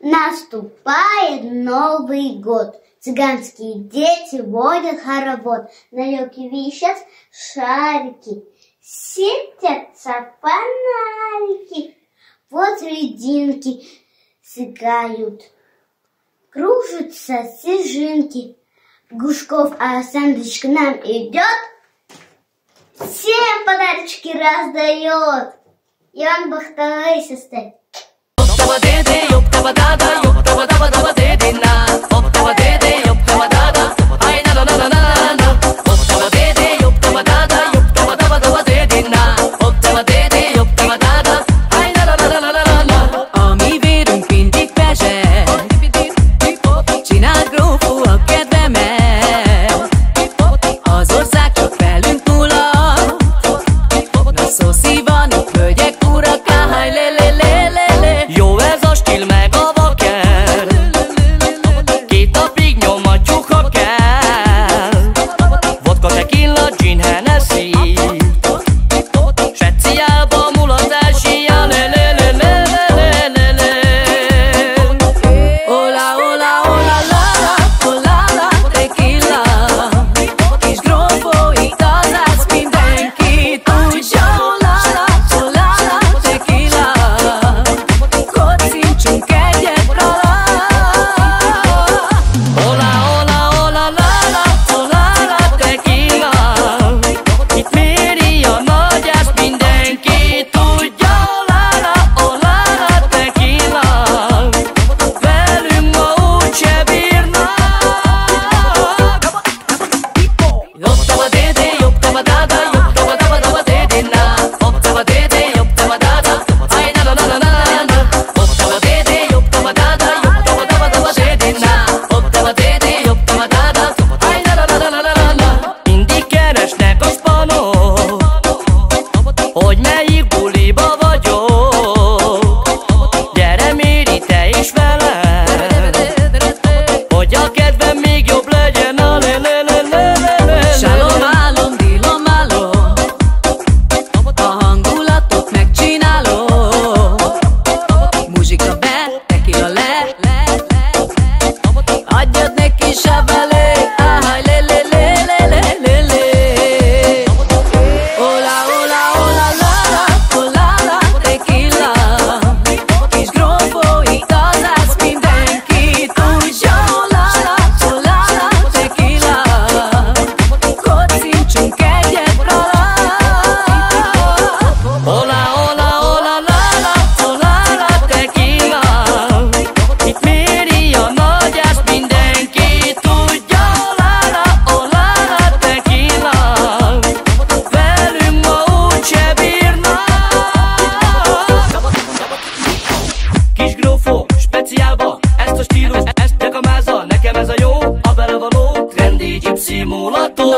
Наступает Новый год. Цыганские дети водят хоровод. На елке висят шарики, светятся фонарики. Вот льдинки сыгают, кружатся снежинки. Гушков Александрович к нам идет, всем подарочки раздает. Иван Бахтовой состоит.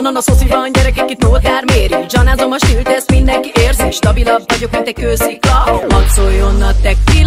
Onnan a szoszi van, gyerekek, itt no akár mérjük. Zsanázom a stílt, ezt mindenki érzi. Stabilabb vagyok, mint egy kőszikla. Hadd szóljon a tequila.